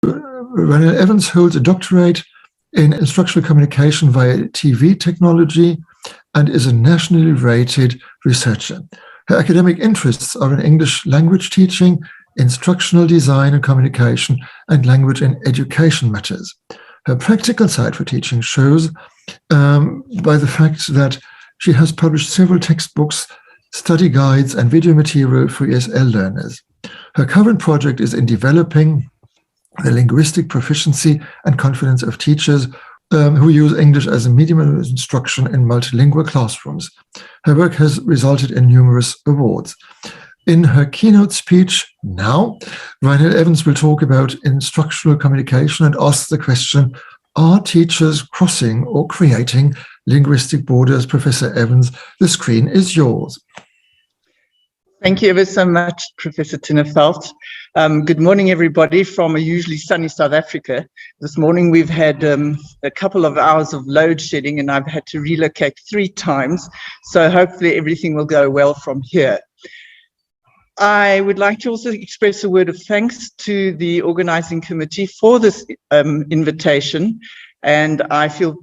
Rinelle Evans holds a doctorate in instructional communication via TV technology and is a nationally rated researcher. Her academic interests are in English language teaching, instructional design and communication, and language and education matters. Her practical side for teaching shows by the fact that she has published several textbooks, study guides, and video material for ESL learners. Her current project is in developing the linguistic proficiency and confidence of teachers who use English as a medium of instruction in multilingual classrooms. Her work has resulted in numerous awards. In her keynote speech now, Rinelle Evans will talk about instructional communication and ask the question, are teachers crossing or creating linguistic borders? Professor Evans, the screen is yours. Thank you ever so much, Professor Tinnefeld. Good morning, everybody, from a usually sunny South Africa. This morning we've had a couple of hours of load shedding and I've had to relocate 3 times. So hopefully everything will go well from here. I would like to also express a word of thanks to the organizing committee for this invitation. And I feel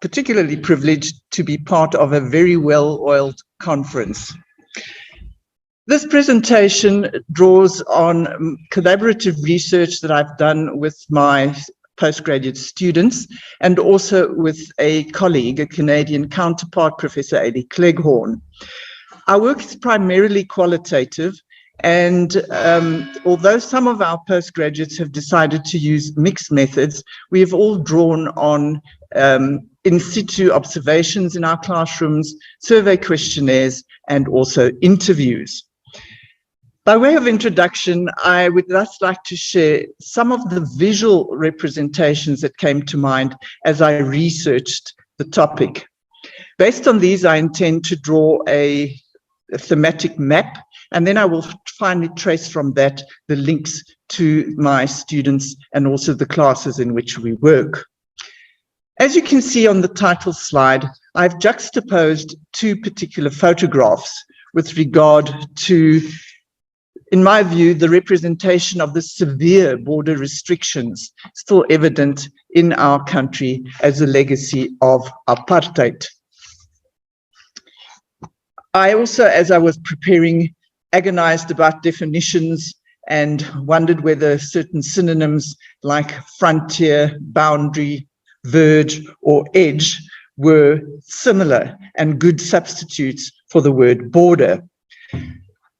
particularly privileged to be part of a very well-oiled conference. This presentation draws on collaborative research that I've done with my postgraduate students and also with a colleague, a Canadian counterpart, Professor Ailey Cleghorn. Our work is primarily qualitative, and although some of our postgraduates have decided to use mixed methods, we have all drawn on in situ observations in our classrooms, survey questionnaires, and also interviews. By way of introduction, I would thus like to share some of the visual representations that came to mind as I researched the topic. Based on these, I intend to draw a thematic map, and then I will finally trace from that the links to my students and also the classes in which we work. As you can see on the title slide, I've juxtaposed 2 particular photographs with regard to, in my view, the representation of the severe border restrictions still evident in our country as a legacy of apartheid. I also, as I was preparing, agonized about definitions and wondered whether certain synonyms like frontier, boundary, verge, or edge were similar and good substitutes for the word border.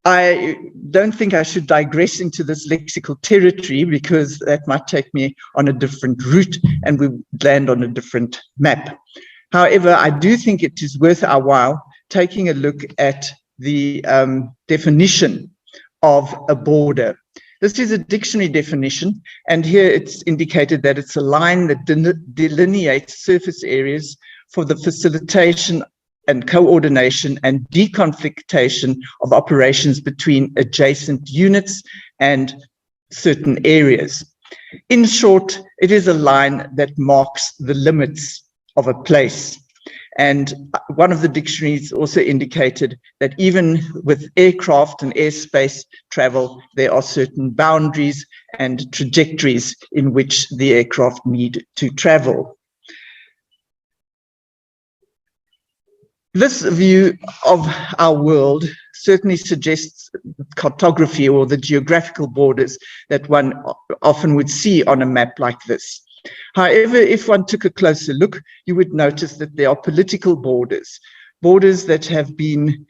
I don't think I should digress into this lexical territory because that might take me on a different route and we land on a different map. However, I do think it is worth our while taking a look at the definition of a border. This is a dictionary definition, and here it's indicated that it's a line that delineates surface areas for the facilitation and coordination and deconflictation of operations between adjacent units and certain areas. In short, it is a line that marks the limits of a place. And one of the dictionaries also indicated that even with aircraft and airspace travel, there are certain boundaries and trajectories in which the aircraft need to travel. This view of our world certainly suggests cartography or the geographical borders that one often would see on a map like this. However, if one took a closer look, you would notice that there are political borders, borders that have been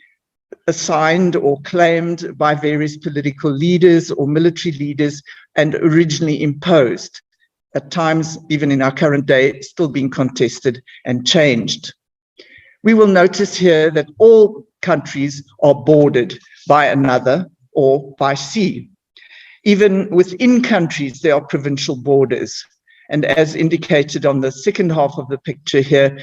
assigned or claimed by various political leaders or military leaders and originally imposed, at times, even in our current day, still being contested and changed. We will notice here that all countries are bordered by another or by sea. Even within countries, there are provincial borders. And as indicated on the second half of the picture here,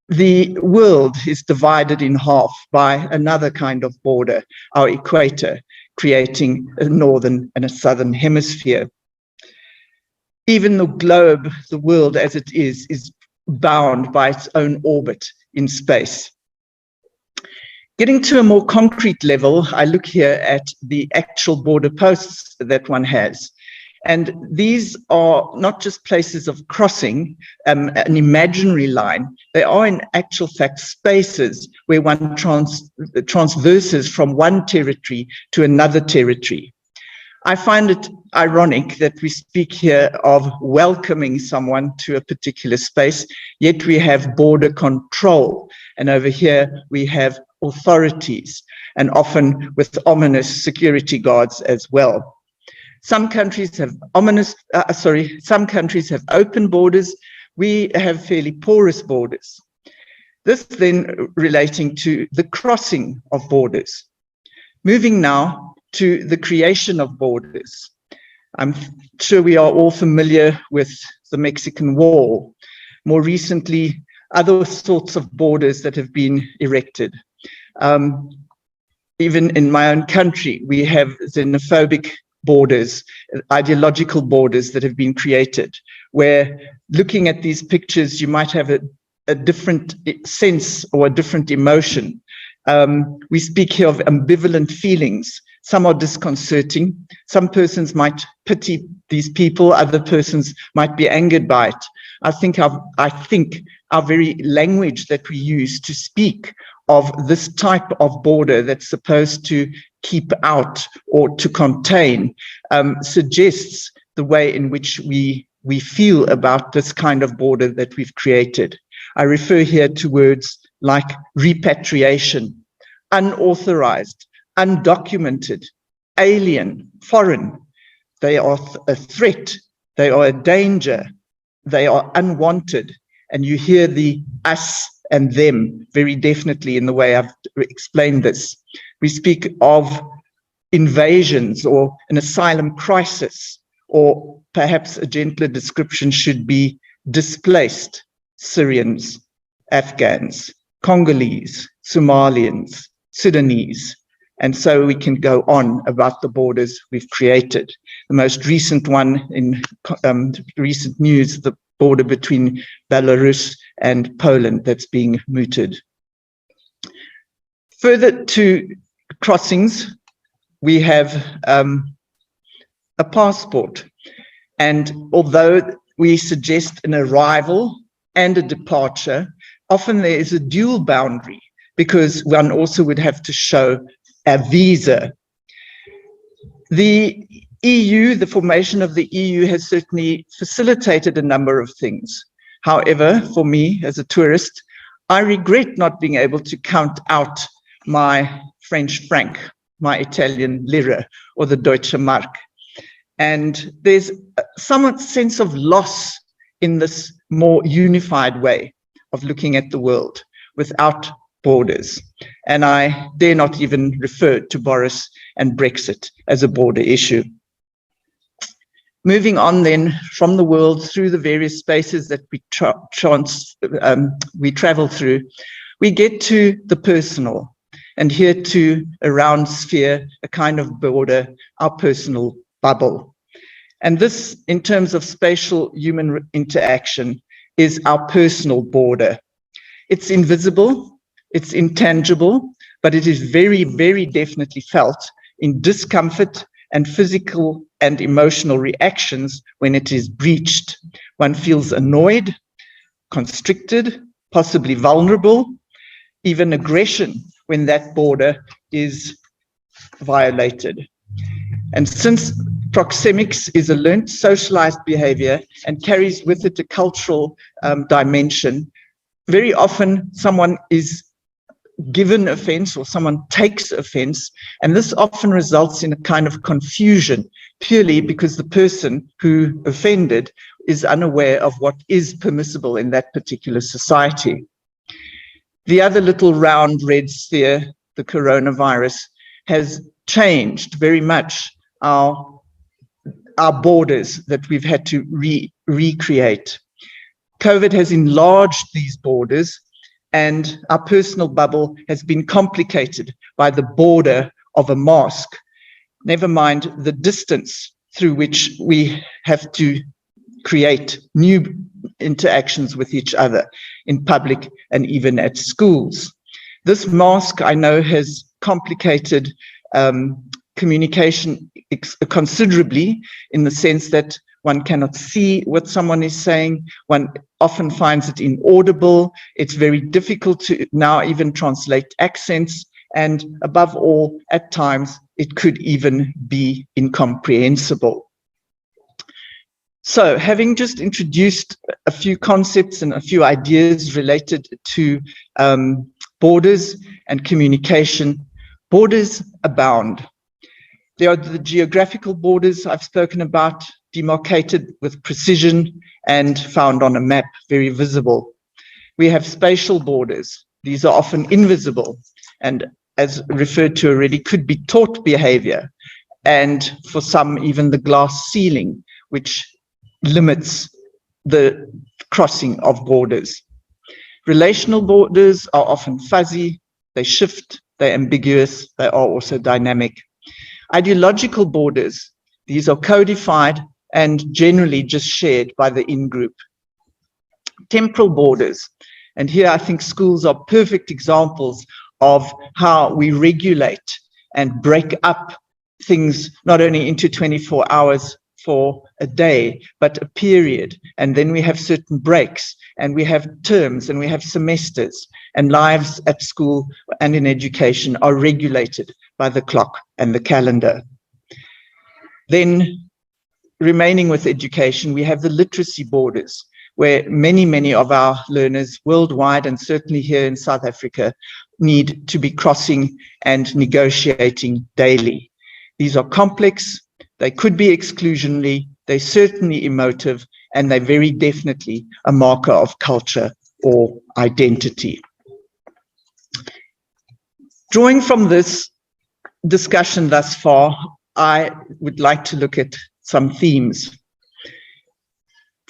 the world is divided in half by another kind of border, our equator, creating a northern and a southern hemisphere. Even the globe, the world as it is bound by its own orbit in space. Getting to a more concrete level, I look here at the actual border posts that one has. And these are not just places of crossing, an imaginary line. They are in actual fact spaces where one transverses from one territory to another territory. I find it ironic that we speak here of welcoming someone to a particular space, yet we have border control. And over here we have authorities, and often with ominous security guards as well. Some countries have some countries have open borders. We have fairly porous borders. This then relating to the crossing of borders. Moving now to the creation of borders. I'm sure we are all familiar with the Mexican Wall. More recently, other sorts of borders that have been erected. Even in my own country, we have xenophobic borders, ideological borders that have been created, where looking at these pictures, you might have a different sense or a different emotion. We speak here of ambivalent feelings. Some are disconcerting. Some persons might pity these people. Other persons might be angered by it. I think our very language that we use to speak of this type of border that's supposed to keep out or to contain suggests the way in which we feel about this kind of border that we've created. I refer here to words like repatriation, unauthorized, undocumented, alien, foreign. They are a threat, they are a danger, they are unwanted. And you hear the us and them very definitely in the way I've explained this. We speak of invasions or an asylum crisis, or perhaps a gentler description should be displaced Syrians, Afghans, Congolese, Somalians, Sudanese. And so we can go on about the borders we've created. The most recent one in recent news, the border between Belarus and Poland that's being mooted. Further to crossings, we have a passport. And although we suggest an arrival and a departure, often there is a dual boundary because one also would have to show a visa. The EU, the formation of the EU has certainly facilitated a number of things. However, for me as a tourist, I regret not being able to count out my French franc, my Italian lira, or the Deutsche Mark. And there's some sense of loss in this more unified way of looking at the world without borders. And I dare not even refer to Boris and Brexit as a border issue. Moving on then from the world through the various spaces that we travel through, we get to the personal, and here to a round sphere, a kind of border, our personal bubble. And this, in terms of spatial human interaction, is our personal border. It's invisible, it's intangible, but it is very, very definitely felt in discomfort and physical and emotional reactions when it is breached. One feels annoyed, constricted, possibly vulnerable, even aggression when that border is violated. And since proxemics is a learned socialized behavior and carries with it a cultural dimension, very often someone is given offense or someone takes offense, and this often results in a kind of confusion purely because the person who offended is unaware of what is permissible in that particular society. The other little round red sphere, the coronavirus, has changed very much our borders that we've had to recreate. COVID has enlarged these borders, and our personal bubble has been complicated by the border of a mask, never mind the distance through which we have to create new interactions with each other in public and even at schools. This mask, I know, has complicated communication considerably, in the sense that one cannot see what someone is saying. One often finds it inaudible. It's very difficult to now even translate accents. And above all, at times, it could even be incomprehensible. So, having just introduced a few concepts and a few ideas related to borders and communication, borders abound. There are the geographical borders I've spoken about, demarcated with precision and found on a map, very visible. We have spatial borders. These are often invisible and, as referred to already, could be taught behavior, and for some even the glass ceiling, which limits the crossing of borders. Relational borders are often fuzzy, they shift, they're ambiguous, they are also dynamic. Ideological borders, these are codified and generally just shared by the in-group. Temporal borders, and here I think schools are perfect examples of how we regulate and break up things not only into 24 hours for a day, but a period. And then we have certain breaks, and we have terms, and we have semesters, and lives at school and in education are regulated by the clock and the calendar. Then, remaining with education, we have the literacy borders, where many of our learners worldwide, and certainly here in South Africa, need to be crossing and negotiating daily. These are complex, they could be exclusionary, they're certainly emotive, and they're very definitely a marker of culture or identity. Drawing from this discussion thus far, I would like to look at some themes.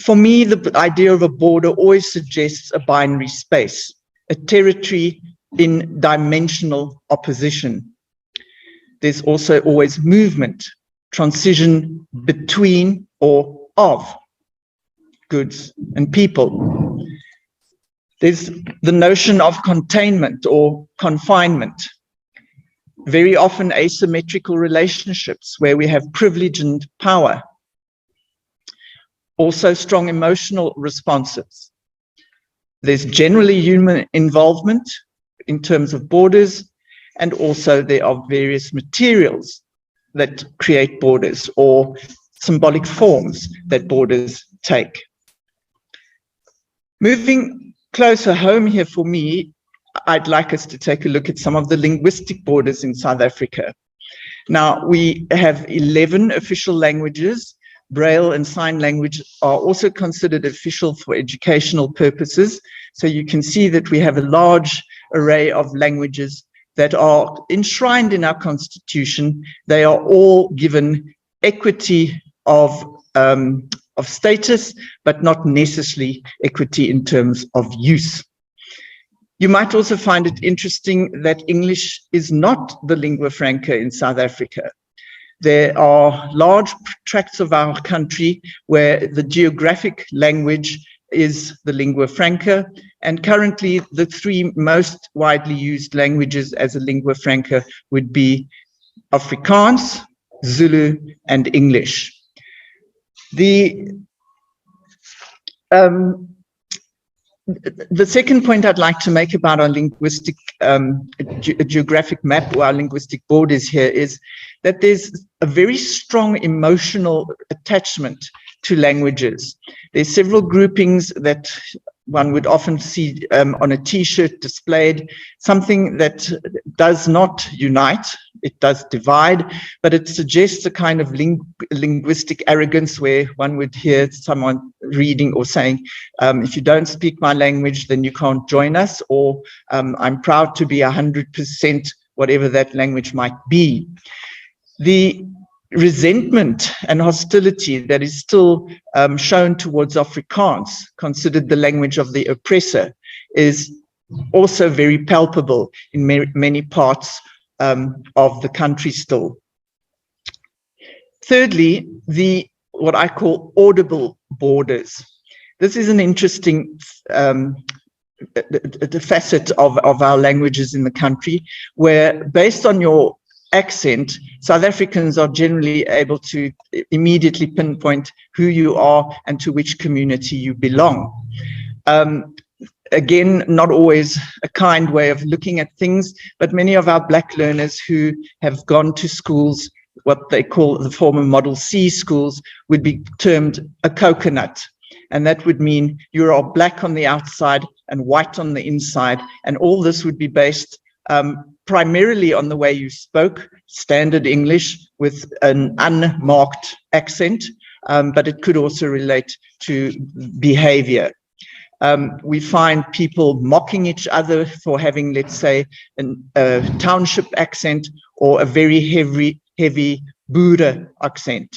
For me, the idea of a border always suggests a binary space, a territory in dimensional opposition. There's also always movement, transition between or of goods and people. There's the notion of containment or confinement, very often asymmetrical relationships where we have privilege and power. Also strong emotional responses. There's generally human involvement in terms of borders, and also there are various materials that create borders or symbolic forms that borders take. Moving closer home here for me, I'd like us to take a look at some of the linguistic borders in South Africa. Now, we have 11 official languages. Braille and sign language are also considered official for educational purposes. So you can see that we have a large array of languages that are enshrined in our constitution. They are all given equity of status, but not necessarily equity in terms of use. You might also find it interesting that English is not the lingua franca in South Africa. There are large tracts of our country where the geographic language is the lingua franca, and currently the three most widely used languages as a lingua franca would be Afrikaans, Zulu, and English. The second point I'd like to make about our linguistic geographic map or our linguistic borders here is that there's a very strong emotional attachment to languages. There's several groupings that one would often see on a T-shirt displayed, something that does not unite, it does divide, but it suggests a kind of linguistic arrogance where one would hear someone reading or saying, if you don't speak my language, then you can't join us, or I'm proud to be 100% whatever that language might be. The resentment and hostility that is still shown towards Afrikaans, considered the language of the oppressor, is also very palpable in many parts of the country still. Thirdly, what I call audible borders. This is an interesting facet of our languages in the country, where based on your accent, South Africans are generally able to immediately pinpoint who you are and to which community you belong. Again, not always a kind way of looking at things, but many of our Black learners who have gone to schools, what they call the former Model C schools, would be termed a coconut. And that would mean you are Black on the outside and white on the inside. And all this would be based primarily on the way you spoke, standard English with an unmarked accent, but it could also relate to behavior. We find people mocking each other for having, let's say, a township accent or a very heavy Boere accent.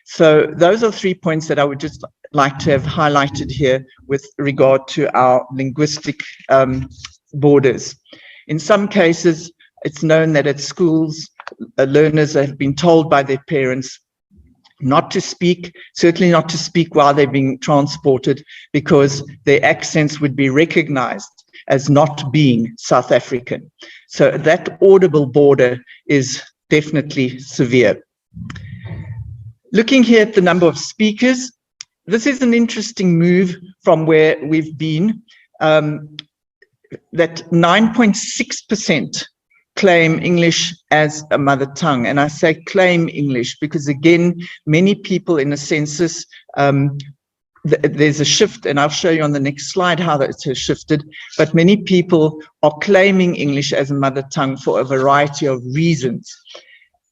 So those are 3 points that I would just like to have highlighted here with regard to our linguistic borders. In some cases, it's known that at schools, learners have been told by their parents not to speak, certainly not to speak while they're being transported, because their accents would be recognized as not being South African. So that audible border is definitely severe. Looking here at the number of speakers, this is an interesting move from where we've been, that 9.6% claim English as a mother tongue. And I say claim English because, again, many people in a census, there's a shift, and I'll show you on the next slide how that has shifted, but many people are claiming English as a mother tongue for a variety of reasons.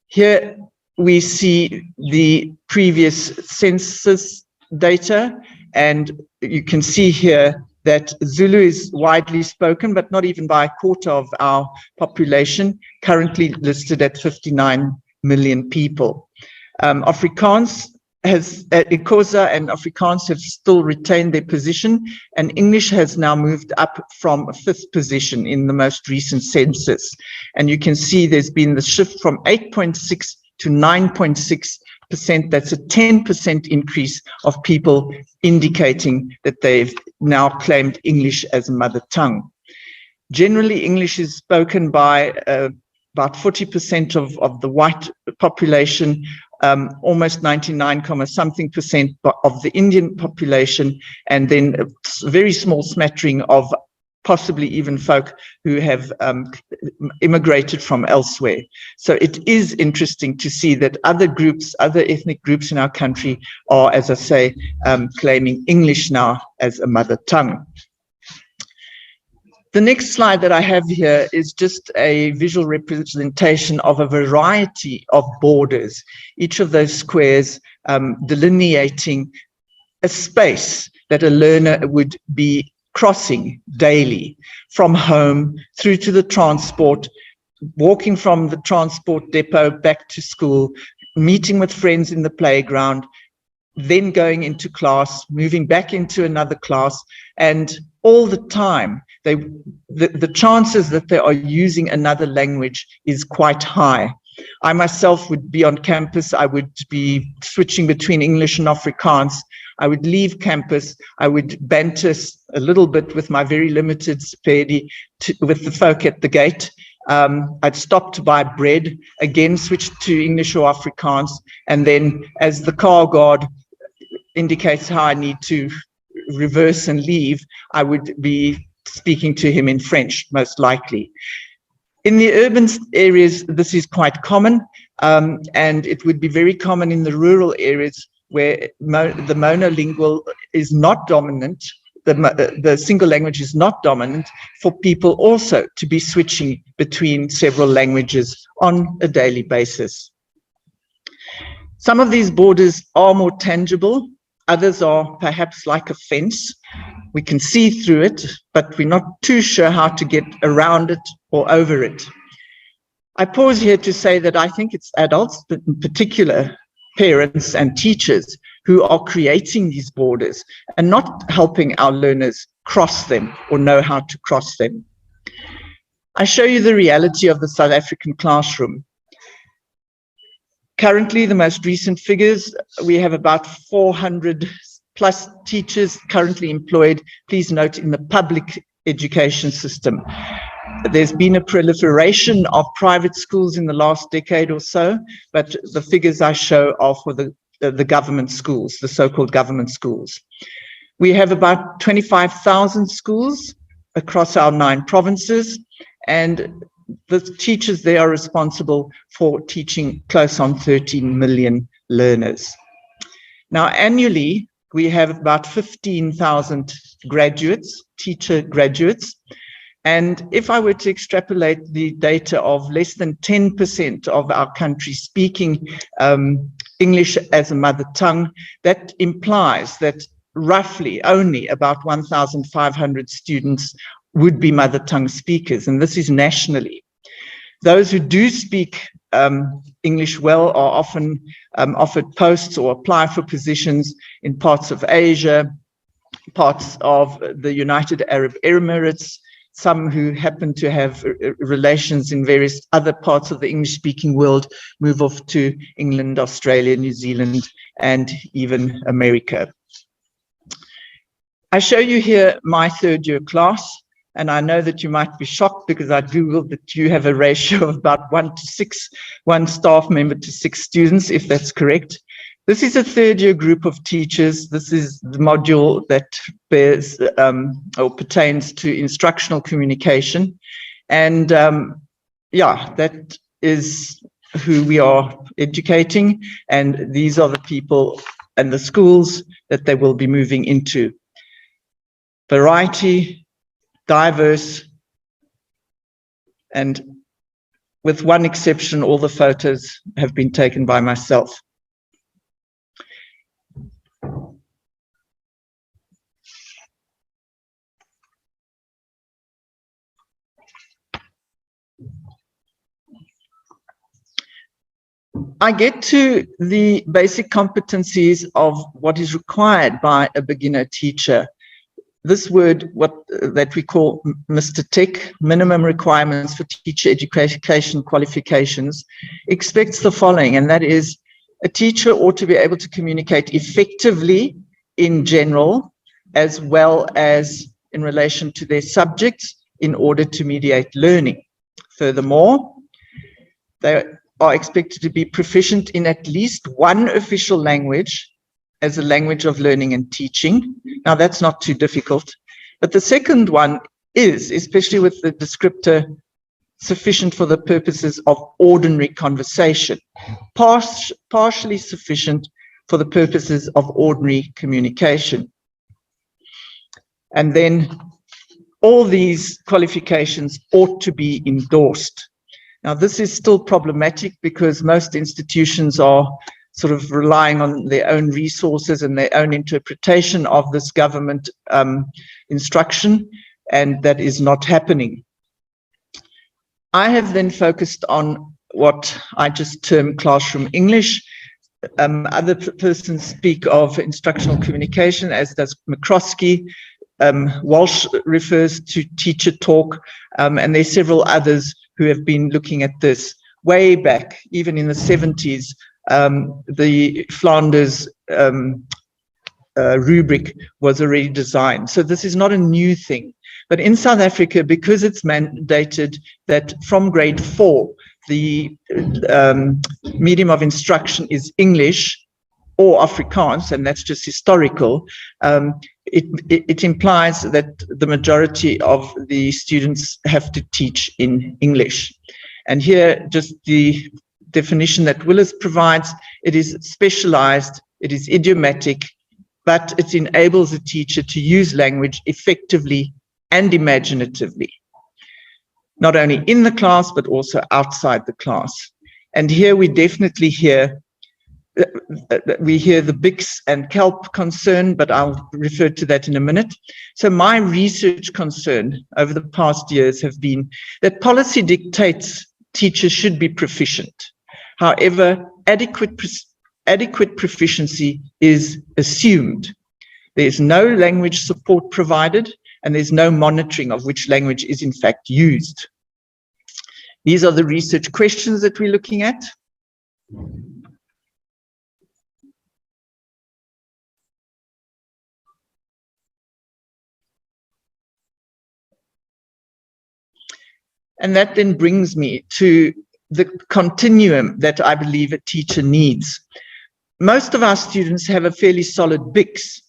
Here we see the previous census data, and you can see here that Zulu is widely spoken, but not even by a quarter of our population, currently listed at 59 million people. Afrikaans has, Xhosa and Afrikaans have still retained their position, and English has now moved up from a 5th position in the most recent census. And you can see there's been the shift from 8.6 to 9.6%. That's a 10% increase of people indicating that they've now claimed English as a mother tongue. Generally, English is spoken by about 40% of the white population, almost 99-something% of the Indian population, and then a very small smattering of possibly even folk who have immigrated from elsewhere. So it is interesting to see that other groups, other ethnic groups in our country are, as I say, claiming English now as a mother tongue. The next slide that I have here is just a visual representation of a variety of borders, each of those squares delineating a space that a learner would be crossing daily, from home through to the transport, walking from the transport depot back to school, meeting with friends in the playground, then going into class, moving back into another class, and all the time, the chances that they are using another language is quite high. I myself would be on campus, I would be switching between English and Afrikaans. I would leave campus, I would banter a little bit with my very limited Sepedi with the folk at the gate. I'd stop to buy bread, again switch to English or Afrikaans, and then as the car guard indicates how I need to reverse and leave, I would be speaking to him in French, most likely. In the urban areas, this is quite common, and it would be very common in the rural areas where the monolingual is not dominant, the single language is not dominant, for people also to be switching between several languages on a daily basis. Some of these borders are more tangible, others are perhaps like a fence. We can see through it, but we're not too sure how to get around it or over it. I pause here to say that I think it's adults, but in particular parents and teachers, who are creating these borders and not helping our learners cross them or know how to cross them. I show you the reality of the South African classroom. Currently, the most recent figures, we have about 400 plus teachers currently employed, please note, in the public education system. There's been a proliferation of private schools in the last decade or so, but the figures I show are for the government schools, the so-called government schools. We have about 25,000 schools across our 9 provinces, and the teachers there are responsible for teaching close on 13 million learners. Now, annually, we have about 15,000 graduates, teacher graduates. And if I were to extrapolate the data of less than 10% of our country speaking English as a mother tongue, that implies that roughly only about 1,500 students would be mother tongue speakers, and this is nationally. Those who do speak English well are often offered posts or apply for positions in parts of Asia, parts of the United Arab Emirates, some who happen to have relations in various other parts of the English-speaking world move off to England, Australia, New Zealand, and even America. I show you here my third-year class, and I know that you might be shocked because I Googled that you have a ratio of about 1 to 6, 1 staff member to 6 students, if that's correct. This is a third-year group of teachers. This is the module that bears or pertains to instructional communication. And yeah, that is who we are educating. And these are the people and the schools that they will be moving into. Variety, diverse, and with one exception, all the photos have been taken by myself. I get to the basic competencies of what is required by a beginner teacher. This word, that we call Mr. Tech, minimum requirements for teacher education qualifications, expects the following, and that is a teacher ought to be able to communicate effectively in general, as well as in relation to their subjects in order to mediate learning. Furthermore, they are expected to be proficient in at least one official language as a language of learning and teaching. Now, that's not too difficult. But the second one is, especially with the descriptor, sufficient for the purposes of ordinary conversation, partially sufficient for the purposes of ordinary communication. And then all these qualifications ought to be endorsed. Now, this is still problematic because most institutions are sort of relying on their own resources and their own interpretation of this government instruction, and that is not happening. I have then focused on what I just term classroom English. Other persons speak of instructional communication, as does McCroskey. Walsh refers to teacher talk, and there are several others who have been looking at this way back, even in the 70s. The Flanders rubric was already designed. So this is not a new thing. But in South Africa, because it's mandated that from grade 4, the medium of instruction is English or Afrikaans, and that's just historical, it implies that the majority of the students have to teach in English. And here, just the definition that Willis provides, it is specialized, it is idiomatic, but it enables a teacher to use language effectively and imaginatively, not only in the class, but also outside the class. And here we definitely hear the BICS and CALP concern, but I'll refer to that in a minute. So my research concern over the past years have been that policy dictates teachers should be proficient. However, adequate proficiency is assumed. There's no language support provided, and there's no monitoring of which language is in fact used. These are the research questions that we're looking at. And that then brings me to the continuum that I believe a teacher needs. Most of our students have a fairly solid BICS,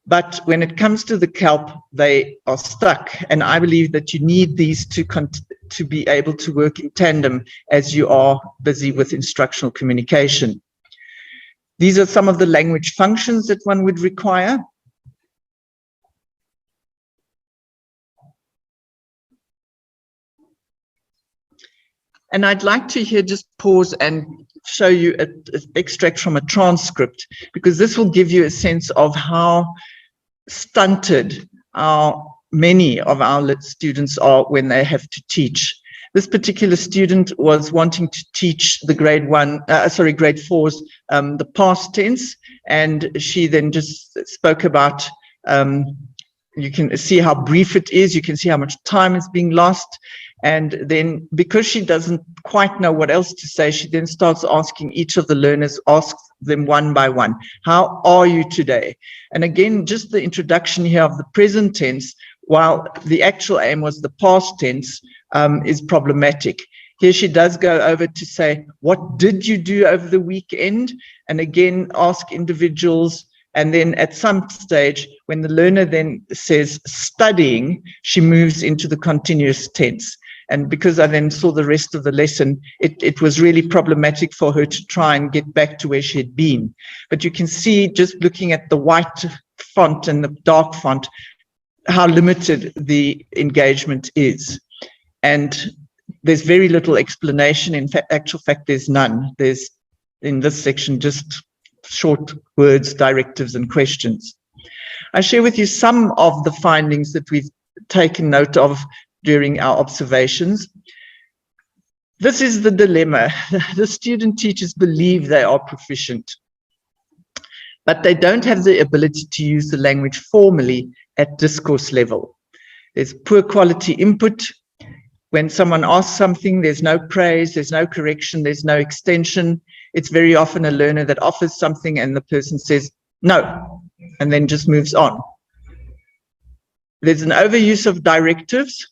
but when it comes to the CALP, they are stuck. And I believe that you need these to be able to work in tandem as you are busy with instructional communication. These are some of the language functions that one would require. And I'd like to here just pause and show you an extract from a transcript, because this will give you a sense of how stunted many of our students are when they have to teach. This particular student was wanting to teach the grade 4's the past tense, and she then just spoke about, you can see how brief it is, you can see how much time is being lost. And then because she doesn't quite know what else to say, she then starts asking each of the learners, asks them one by one, how are you today? And again, just the introduction here of the present tense, while the actual aim was the past tense, is problematic. Here she does go over to say, what did you do over the weekend? And again, ask individuals. And then at some stage, when the learner then says studying, she moves into the continuous tense. And because I then saw the rest of the lesson, it was really problematic for her to try and get back to where she had been. But you can see, just looking at the white font and the dark font, how limited the engagement is. And there's very little explanation. In actual fact, there's none. There's, in this section, just short words, directives, and questions. I share with you some of the findings that we've taken note of during our observations. This is the dilemma. The student teachers believe they are proficient, but they don't have the ability to use the language formally at discourse level. There's poor quality input. When someone asks something, there's no praise, there's no correction, there's no extension. It's very often a learner that offers something and the person says, no, and then just moves on. There's an overuse of directives.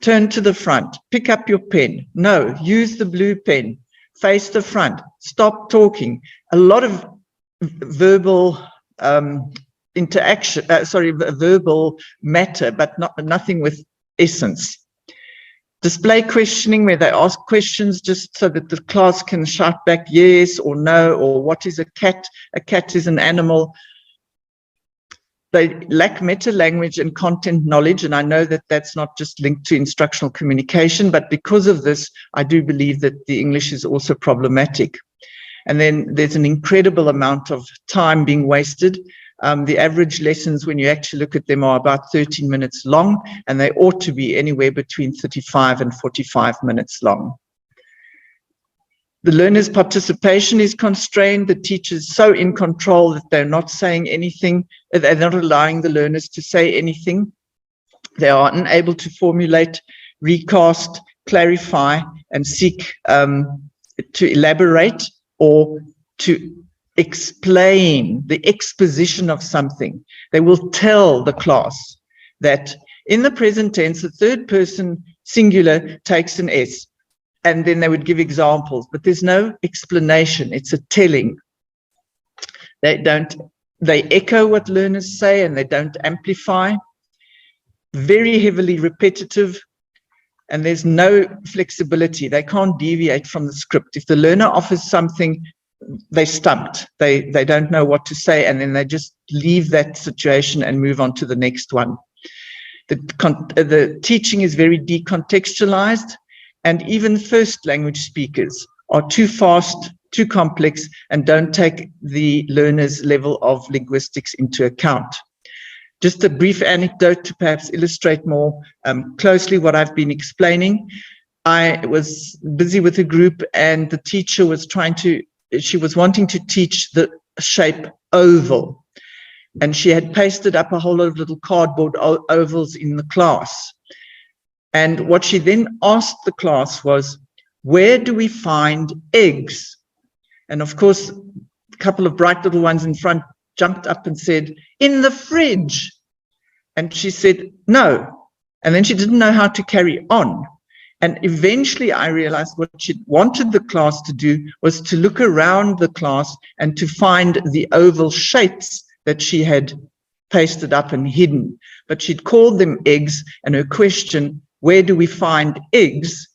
Turn to the front, pick up your pen. No, use the blue pen, face the front, stop talking. A lot of verbal interaction, verbal matter, but nothing with essence. Display questioning, where they ask questions just so that the class can shout back yes or no, or what is a cat? A cat is an animal. They lack meta-language and content knowledge, and I know that that's not just linked to instructional communication, but because of this, I do believe that the English is also problematic. And then there's an incredible amount of time being wasted. The average lessons, when you actually look at them, are about 13 minutes long, and they ought to be anywhere between 35 and 45 minutes long. The learner's participation is constrained. The teacher's so in control that they're not saying anything. They're not allowing the learners to say anything. They are unable to formulate, recast, clarify, and seek to elaborate or to explain the exposition of something. They will tell the class that in the present tense, the third person singular takes an S. And then they would give examples, but there's no explanation. It's a telling. They echo what learners say and they don't amplify. Very heavily repetitive, and there's no flexibility. They can't deviate from the script. If the learner offers something, they're stumped. They don't know what to say, and then they just leave that situation and move on to the next one. The teaching is very decontextualized. And even first language speakers are too fast, too complex, and don't take the learner's level of linguistics into account. Just a brief anecdote to perhaps illustrate more closely what I've been explaining. I was busy with a group, and the teacher was she was wanting to teach the shape oval. And she had pasted up a whole lot of little cardboard ovals in the class. And what she then asked the class was, where do we find eggs? And of course, a couple of bright little ones in front jumped up and said, in the fridge. And she said, no. And then she didn't know how to carry on. And eventually I realized what she wanted the class to do was to look around the class and to find the oval shapes that she had pasted up and hidden. But she'd called them eggs, and her question, where do we find eggs,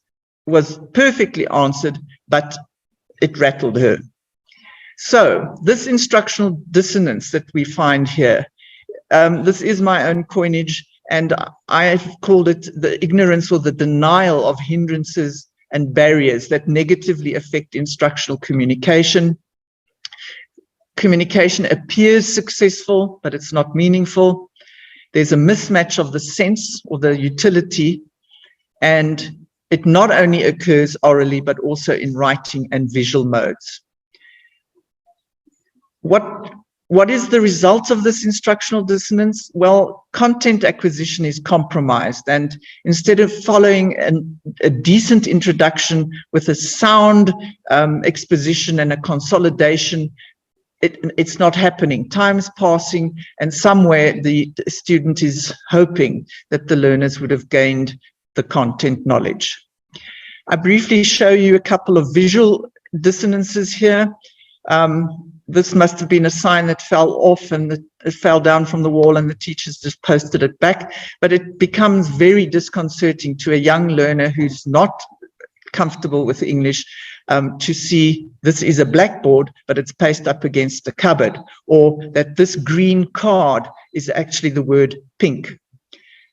was perfectly answered, but it rattled her. So this instructional dissonance that we find here, this is my own coinage, and I've called it the ignorance or the denial of hindrances and barriers that negatively affect instructional communication. Communication appears successful, but it's not meaningful. There's a mismatch of the sense or the utility, and it not only occurs orally, but also in writing and visual modes. What is the result of this instructional dissonance? Well, content acquisition is compromised, and instead of following a decent introduction with a sound exposition and a consolidation, it's not happening. Time's passing, and somewhere the student is hoping that the learners would have gained the content knowledge. I briefly show you a couple of visual dissonances here. This must have been a sign that fell off, and it fell down from the wall, and the teachers just posted it back. But it becomes very disconcerting to a young learner who's not comfortable with English to see this is a blackboard, but it's pasted up against a cupboard, or that this green card is actually the word pink.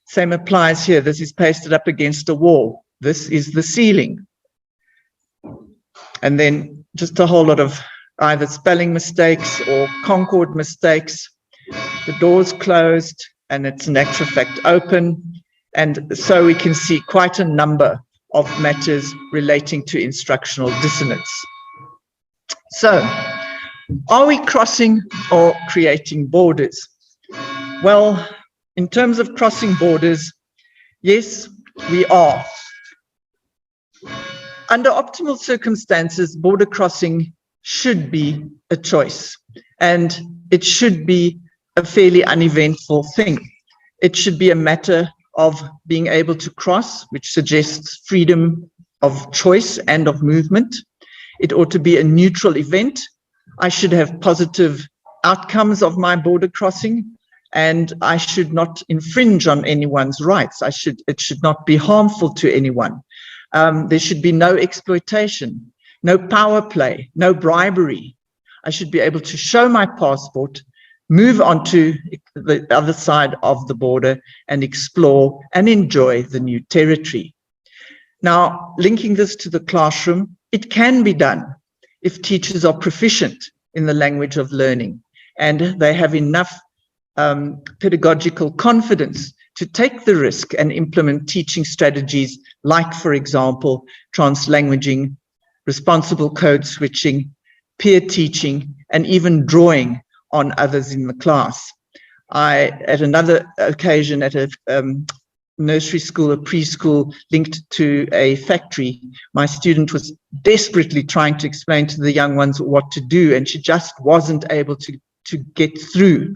Same applies here. This is pasted up against a wall. This is the ceiling. And then just a whole lot of either spelling mistakes or concord mistakes. The door's closed and it's in actual fact open. And so we can see quite a number of matters relating to instructional dissonance. So, are we crossing or creating borders? Well, in terms of crossing borders, yes, we are. Under optimal circumstances, border crossing should be a choice, and it should be a fairly uneventful thing. It should be a matter of being able to cross, which suggests freedom of choice and of movement. It ought to be a neutral event. I should have positive outcomes of my border crossing, and I should not infringe on anyone's rights. It should not be harmful to anyone. There should be no exploitation, no power play, no bribery. I should be able to show my passport, move on to the other side of the border, and explore and enjoy the new territory. Now, linking this to the classroom, it can be done if teachers are proficient in the language of learning and they have enough pedagogical confidence to take the risk and implement teaching strategies like, for example, translanguaging, responsible code switching, peer teaching, and even drawing on others in the class. At another occasion at a nursery school, a preschool linked to a factory, my student was desperately trying to explain to the young ones what to do, and she just wasn't able to get through.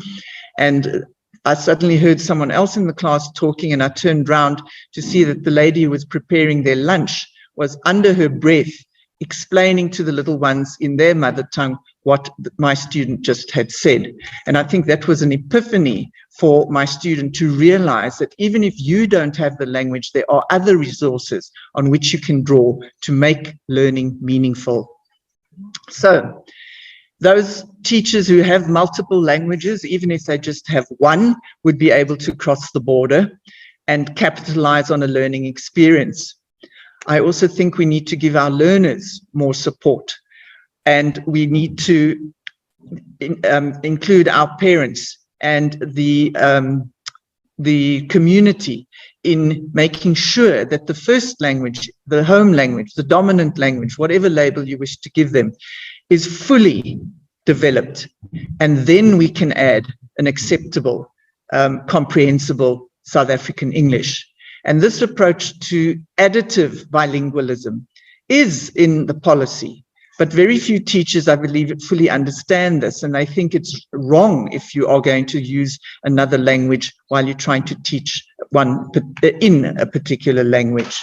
And I suddenly heard someone else in the class talking, and I turned round to see that the lady who was preparing their lunch was under her breath explaining to the little ones in their mother tongue what my student just had said. And I think that was an epiphany for my student to realize that even if you don't have the language, there are other resources on which you can draw to make learning meaningful. So those teachers who have multiple languages, even if they just have one, would be able to cross the border and capitalize on a learning experience. I also think we need to give our learners more support, and we need to include our parents and the community in making sure that the first language, the home language, the dominant language, whatever label you wish to give them, is fully developed. And then we can add an acceptable, comprehensible South African English. And this approach to additive bilingualism is in the policy, but very few teachers, I believe, fully understand this. And I think it's wrong if you are going to use another language while you're trying to teach one in a particular language.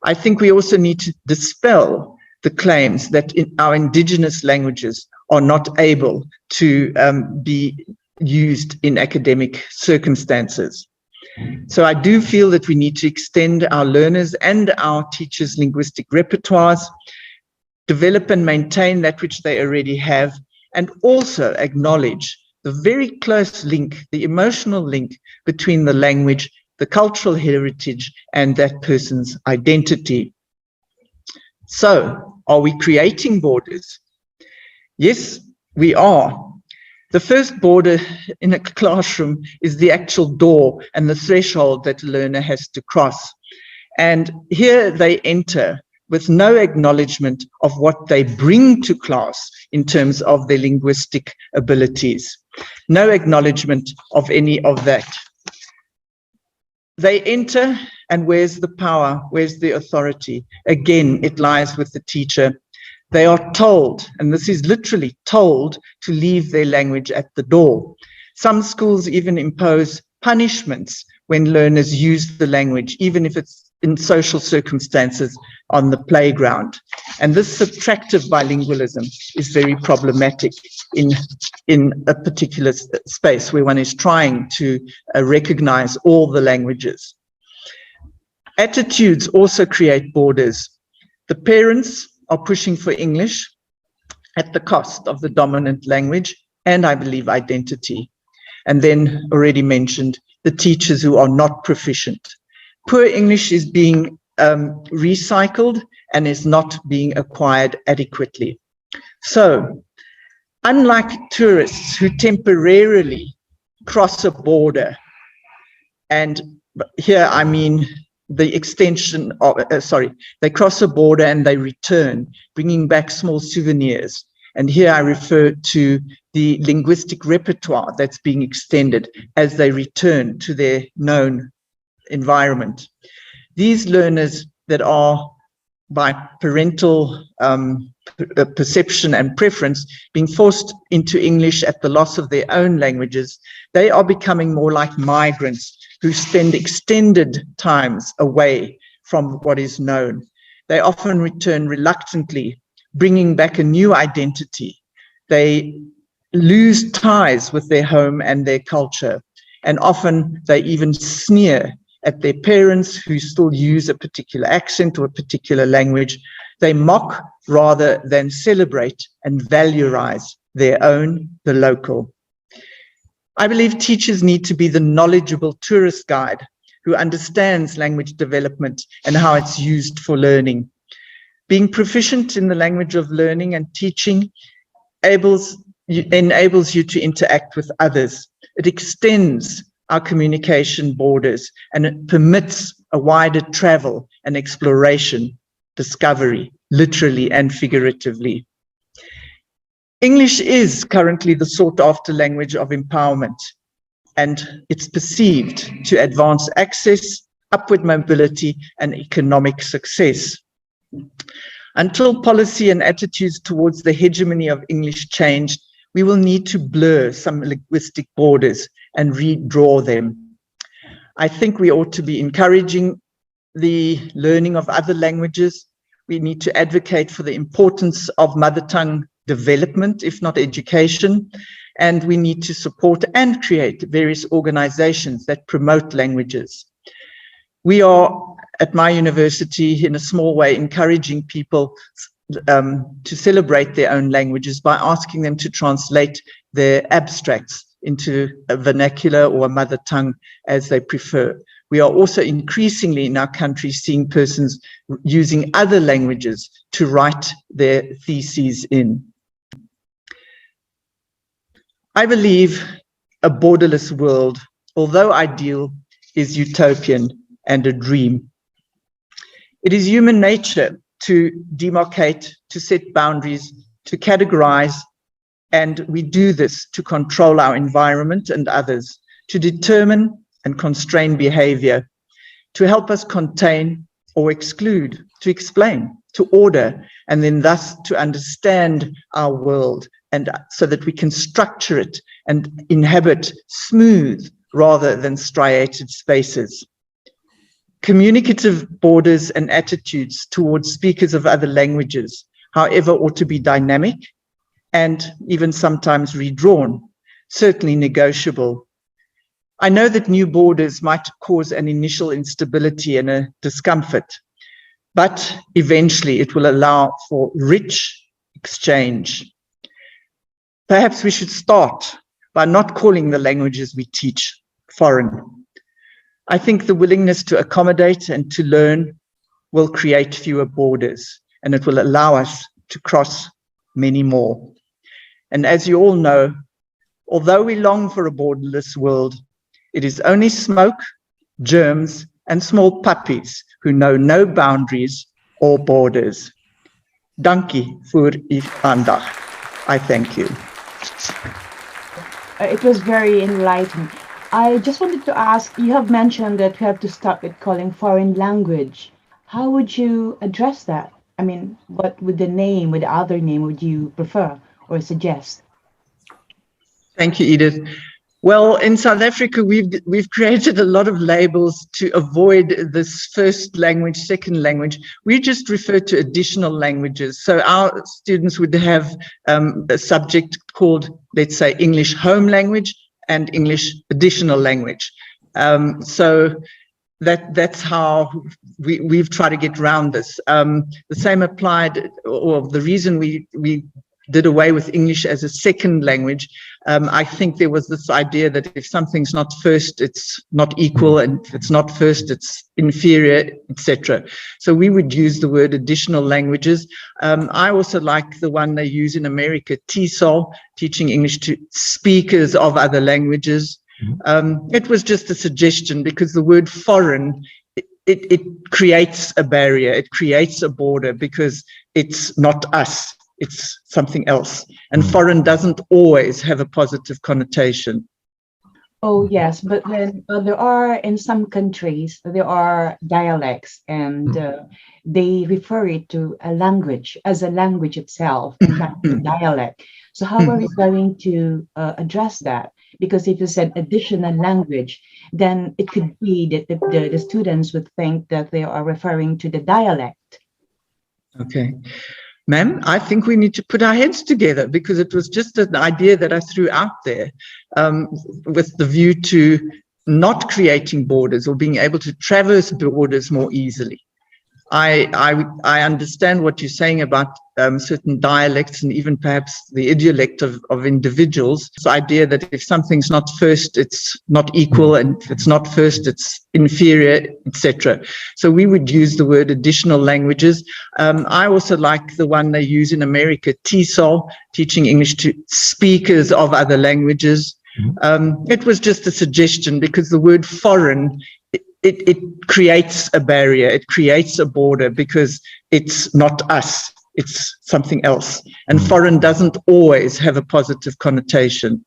I think we also need to dispel the claims that our indigenous languages are not able to be used in academic circumstances. So I do feel that we need to extend our learners and our teachers' linguistic repertoires, develop and maintain that which they already have, and also acknowledge the very close link, the emotional link between the language, the cultural heritage, and that person's identity. So, are we creating borders? Yes, we are. The first border in a classroom is the actual door and the threshold that a learner has to cross. And here they enter with no acknowledgement of what they bring to class in terms of their linguistic abilities. No acknowledgement of any of that. They enter, and where's the power? Where's the authority? Again, it lies with the teacher. They are told, and this is literally told, to leave their language at the door. Some schools even impose punishments when learners use the language, even if it's in social circumstances on the playground. And this subtractive bilingualism is very problematic in a particular space where one is trying to recognize all the languages. Attitudes also create borders. The parents are pushing for English at the cost of the dominant language and, I believe, identity. And then, already mentioned, the teachers who are not proficient. Poor English is being recycled and is not being acquired adequately. So, unlike tourists who temporarily cross a border, and here I mean the extension of, they cross a border and they return, bringing back small souvenirs. And here I refer to the linguistic repertoire that's being extended as they return to their known environment. These learners that are, by parental perception and preference, being forced into English at the loss of their own languages, they are becoming more like migrants who spend extended times away from what is known. They often return reluctantly, bringing back a new identity. They lose ties with their home and their culture, and often they even sneer at their parents who still use a particular accent or a particular language. They mock rather than celebrate and valorize their own, the local. I believe teachers need to be the knowledgeable tourist guide who understands language development and how it's used for learning. Being proficient in the language of learning and teaching enables you to interact with others. It extends our communication borders, and it permits a wider travel and exploration, discovery, literally and figuratively. English is currently the sought-after language of empowerment, and it's perceived to advance access, upward mobility, and economic success. Until policy and attitudes towards the hegemony of English change, we will need to blur some linguistic borders and redraw them. I think we ought to be encouraging the learning of other languages. We need to advocate for the importance of mother tongue development, if not education, and we need to support and create various organizations that promote languages. We are, at my university, in a small way, encouraging people to celebrate their own languages by asking them to translate their abstracts into a vernacular or a mother tongue as they prefer. We are also increasingly in our country seeing persons using other languages to write their theses in. I believe a borderless world, although ideal, is utopian and a dream. It is human nature to demarcate, to set boundaries, to categorize, and we do this to control our environment and others, to determine and constrain behavior, to help us contain or exclude, to explain, to order, and then thus to understand our world, and so that we can structure it and inhabit smooth rather than striated spaces. Communicative borders and attitudes towards speakers of other languages, however, ought to be dynamic and even sometimes redrawn, certainly negotiable. I know that new borders might cause an initial instability and a discomfort, but eventually it will allow for rich exchange. Perhaps we should start by not calling the languages we teach foreign. I think the willingness to accommodate and to learn will create fewer borders, and it will allow us to cross many more. And as you all know, although we long for a borderless world, it is only smoke, germs, and small puppies who know no boundaries or borders. Dankie voor uw aandacht. I thank you. It was very enlightening. I just wanted to ask, you have mentioned that we have to stop with calling foreign language. How would you address that? I mean, what would the other name would you prefer or suggest? Thank you, Edith. Well, in South Africa, we've created a lot of labels to avoid this first language, second language. We just refer to additional languages. So our students would have a subject called, let's say, English home language and English additional language. So that's how we've tried to get around this. The same applied, or the reason we did away with English as a second language, I think there was this idea that if something's not first, it's not equal, and if it's not first, it's inferior, etc. So we would use the word additional languages. I also like the one they use in America, TESOL, teaching English to speakers of other languages. It was just a suggestion because the word foreign, it creates a barrier, it creates a border because it's not us. It's something else. And foreign doesn't always have a positive connotation. Oh, yes. But then there are, in some countries, there are dialects, and they refer it to a language as a language itself, and not a dialect. So how are we going to address that? Because if you said additional language, then it could be that the students would think that they are referring to the dialect. Okay. Ma'am, I think we need to put our heads together, because it was just an idea that I threw out there with the view to not creating borders or being able to traverse borders more easily. I understand what you're saying about certain dialects and even perhaps the idiolect of individuals. This idea that if something's not first, it's not equal, and if it's not first, it's inferior, etc. So we would use the word additional languages. I also like the one they use in America, TESOL, teaching English to speakers of other languages. It was just a suggestion because the word foreign, it creates a barrier, it creates a border because it's not us, it's something else. And foreign doesn't always have a positive connotation.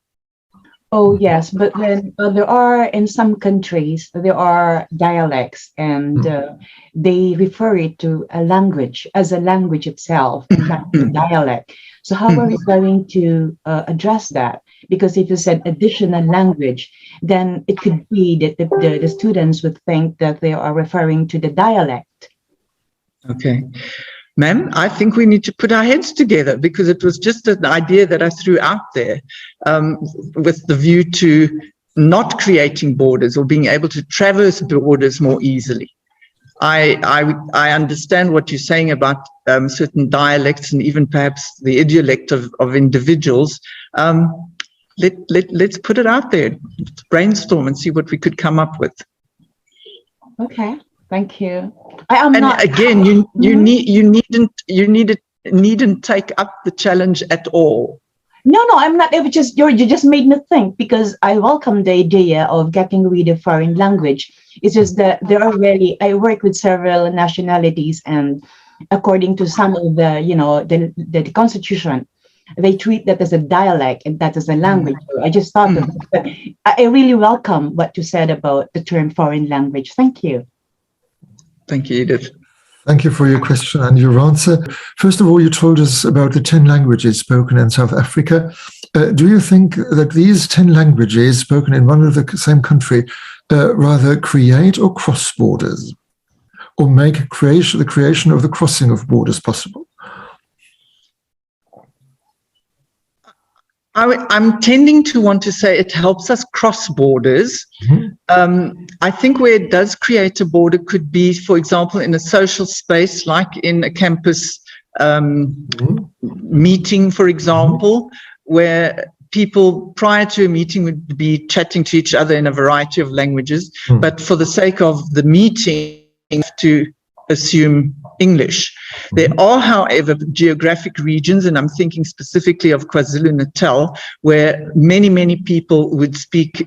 Oh, yes. But then there are, in some countries, there are dialects, and they refer it to a language as a language itself, and not a dialect. So how are we going to address that? Because if you said additional language, then it could be that the students would think that they are referring to the dialect. Okay. Ma'am, I think we need to put our heads together, because it was just an idea that I threw out there with the view to not creating borders or being able to traverse borders more easily. I understand what you're saying about certain dialects and even perhaps the idiolect of individuals. Let's put it out there, let's brainstorm and see what we could come up with. Okay, thank you. I am and not. Again, you needn't take up the challenge at all. No, I'm not. It was just you just made me think, because I welcome the idea of getting rid of foreign language. It's just that there are really, I work with several nationalities, and according to some of the constitution, they treat that as a dialect and that as a language. So I just thought of it, but I really welcome what you said about the term foreign language. Thank you. Thank you, Edith. Thank you for your question and your answer. First of all, you told us about the 10 languages spoken in South Africa. Do you think that these 10 languages spoken in one of the same country rather create or cross borders? or make the creation of the crossing of borders possible? I'm tending to want to say it helps us cross borders. I think where it does create a border could be, for example, in a social space, like in a campus meeting, for example, where people prior to a meeting would be chatting to each other in a variety of languages, but for the sake of the meeting, to assume English. There are, however, geographic regions, and I'm thinking specifically of KwaZulu-Natal, where many people would speak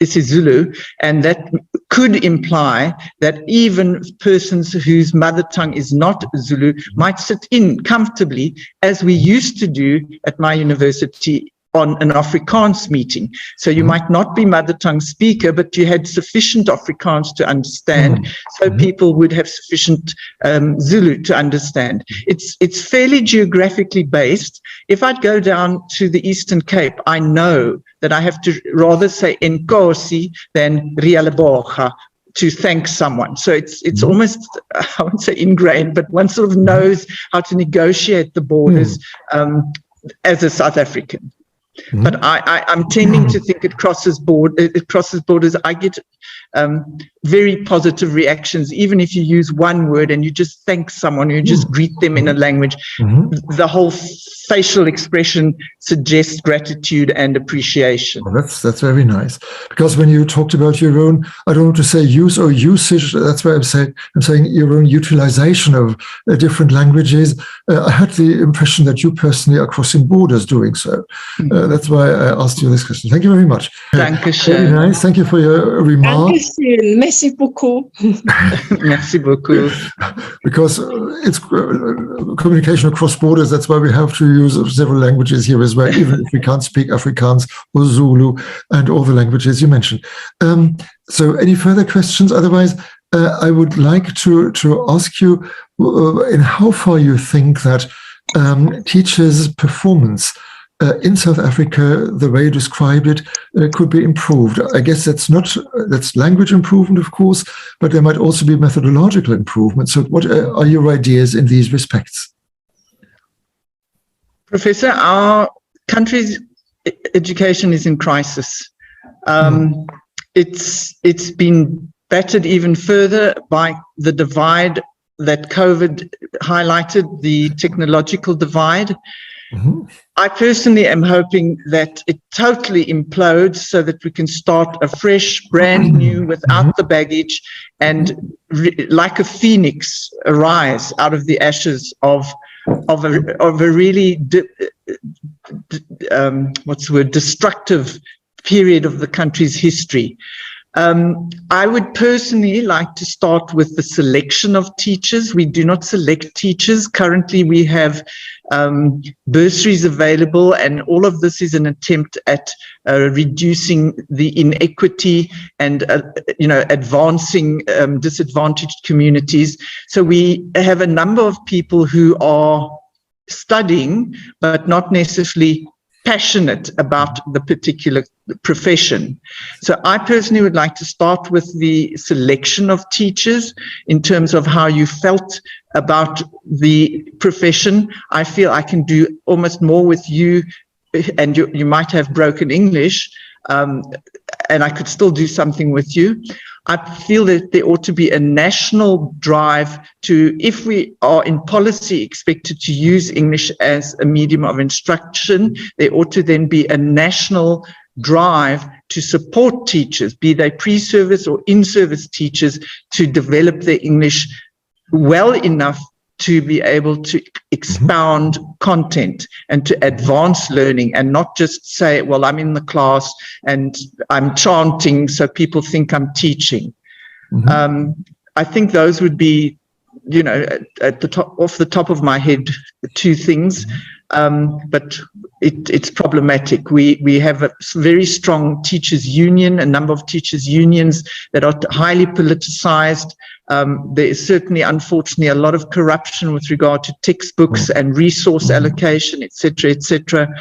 isiZulu, and that could imply that even persons whose mother tongue is not Zulu might sit in comfortably, as we used to do at my university on an Afrikaans meeting. So you might not be mother tongue speaker, but you had sufficient Afrikaans to understand, so people would have sufficient Zulu to understand. It's fairly geographically based. If I'd go down to the Eastern Cape, I know that I have to rather say enkosi than rialeboga to thank someone. So it's almost, I wouldn't say ingrained, but one sort of knows how to negotiate the borders as a South African. But I'm tending to think it crosses borders. I get very positive reactions, even if you use one word and you just thank someone, you just greet them in a language. The whole facial expression suggests gratitude and appreciation. Well, that's very nice. Because when you talked about your own, I don't want to say use or usage, that's why I'm saying your own utilization of different languages. I had the impression that you personally are crossing borders doing so. That's why I asked you this question. Thank you very much. Dankeschön. Very nice. Thank you for your remark. Dankeschön. Merci beaucoup. Merci beaucoup. Because it's communication across borders. That's why we have to use several languages here as well, even if we can't speak Afrikaans or Zulu and all the languages you mentioned. So any further questions? Otherwise, I would like to ask you in how far you think that teachers' performance in South Africa, the way you described it, could be improved. I guess that's language improvement, of course, but there might also be methodological improvement. So what are your ideas in these respects? Professor, our country's education is in crisis. It's been battered even further by the divide that COVID highlighted, the technological divide. I personally am hoping that it totally implodes so that we can start afresh, brand new, without the baggage, and like a phoenix arise out of the ashes of a really destructive period of the country's history. I would personally like to start with the selection of teachers. We do not select teachers. Currently, we have bursaries available, and all of this is an attempt at reducing the inequity and advancing disadvantaged communities. So we have a number of people who are studying, but not necessarily passionate about the particular profession. So I personally would like to start with the selection of teachers in terms of how you felt about the profession. I feel I can do almost more with you, and you might have broken English, and I could still do something with you. I feel that there ought to be a national drive to, if we are in policy expected to use English as a medium of instruction, there ought to then be a national drive to support teachers, be they pre-service or in-service teachers, to develop their English well enough to be able to expound content and to advance learning, and not just say, well, I'm in the class and I'm chanting so people think I'm teaching. I think those would be, at the top, off the top of my head, the two things. But it's problematic. We have a very strong teachers' union, a number of teachers' unions that are highly politicized. There is certainly, unfortunately, a lot of corruption with regard to textbooks and resource allocation, etc., etc.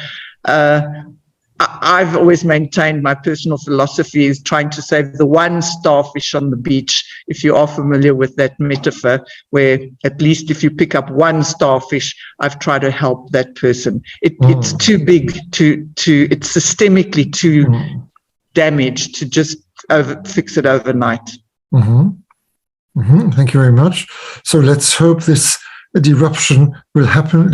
I've always maintained my personal philosophy is trying to save the one starfish on the beach, if you are familiar with that metaphor, where at least if you pick up one starfish, I've tried to help that person. It's too big it's systemically too damaged to just fix it overnight. Thank you very much. So let's hope this disruption will happen,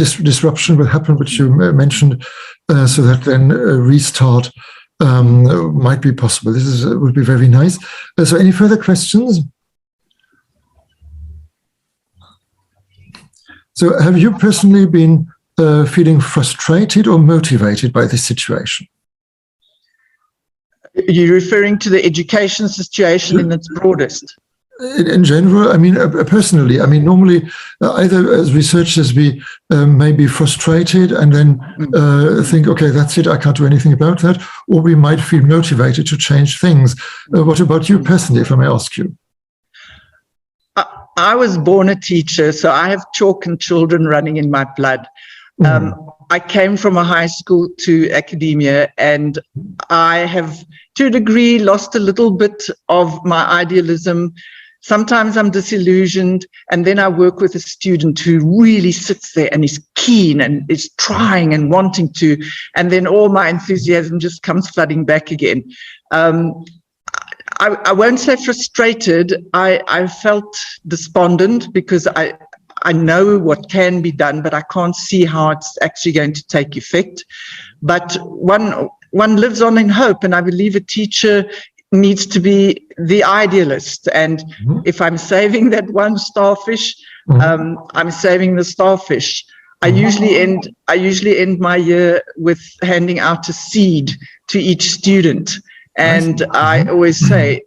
which you mentioned, so that then a restart might be possible. This would be very nice. So any further questions? So have you personally been feeling frustrated or motivated by this situation? You're referring to the education situation in its broadest? In general, I mean, personally, I mean, normally either as researchers we may be frustrated and then think, okay, that's it, I can't do anything about that, or we might feel motivated to change things. What about you personally, if I may ask you? I was born a teacher, so I have chalk and children running in my blood. I came from a high school to academia, and I have, to a degree, lost a little bit of my idealism. Sometimes I'm disillusioned, and then I work with a student who really sits there and is keen and is trying and wanting to, and then all my enthusiasm just comes flooding back again. I won't say frustrated. I felt despondent because I know what can be done, but I can't see how it's actually going to take effect. But one lives on in hope, and I believe a teacher needs to be the idealist. And if I'm saving that one starfish, I'm saving the starfish. I usually end my year with handing out a seed to each student. And I always say,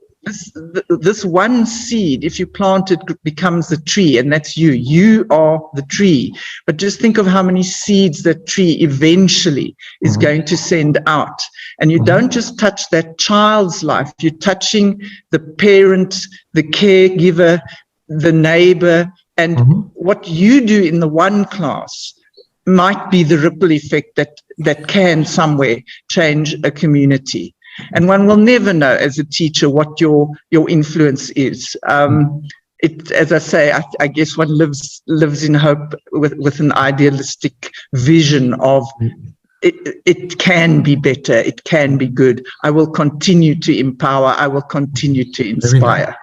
this one seed, if you plant it, becomes a tree, and that's you. You are the tree. But just think of how many seeds that tree eventually is going to send out. And you don't just touch that child's life, you're touching the parent, the caregiver, the neighbor, and what you do in the one class might be the ripple effect that can somewhere change a community. And one will never know as a teacher what your influence is. As I say, I guess one lives in hope with an idealistic vision of it can be better, it can be good. I will continue to empower, I will continue to inspire.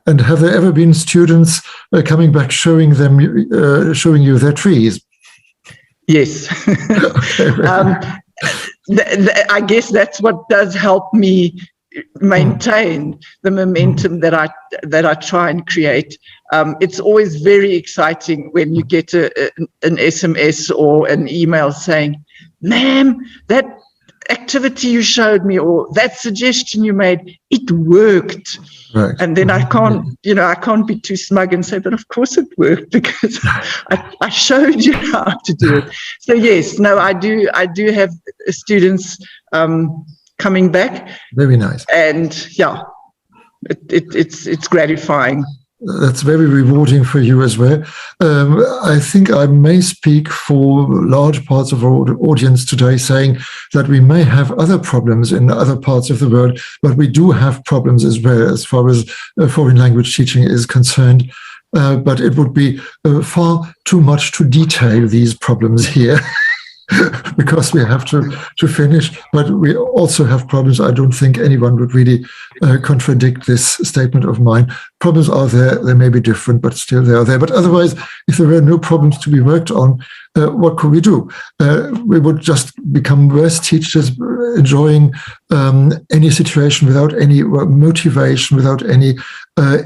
And have there ever been students coming back showing you their trees? Yes. I guess that's what does help me maintain the momentum that I try and create. It's always very exciting when you get an SMS or an email saying, "Ma'am, that activity you showed me or that suggestion you made, it worked." Right. And then I can't be too smug and say, "But of course it worked because I showed you how to do it." So yes, no, I do have students coming back. Very nice. And yeah, it's gratifying. That's very rewarding for you as well. I think I may speak for large parts of our audience today saying that we may have other problems in other parts of the world, but we do have problems as well as far as foreign language teaching is concerned. But it would be far too much to detail these problems here. Because we have to finish, but we also have problems. I don't think anyone would really contradict this statement of mine. Problems are there, they may be different, but still they are there. But otherwise, if there were no problems to be worked on, what could we do? We would just become worse teachers, enjoying any situation without any motivation, without any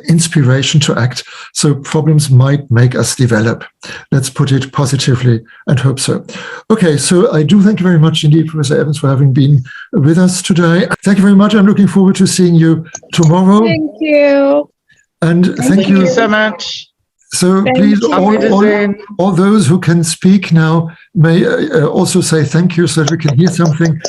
inspiration to act. So problems might make us develop. Let's put it positively and hope so. Okay, so I do thank you very much indeed, Professor Evans, for having been with us today. Thank you very much. I'm looking forward to seeing you tomorrow. Thank you. And thank you so much. So please, all those who can speak now may also say thank you so that we can hear something.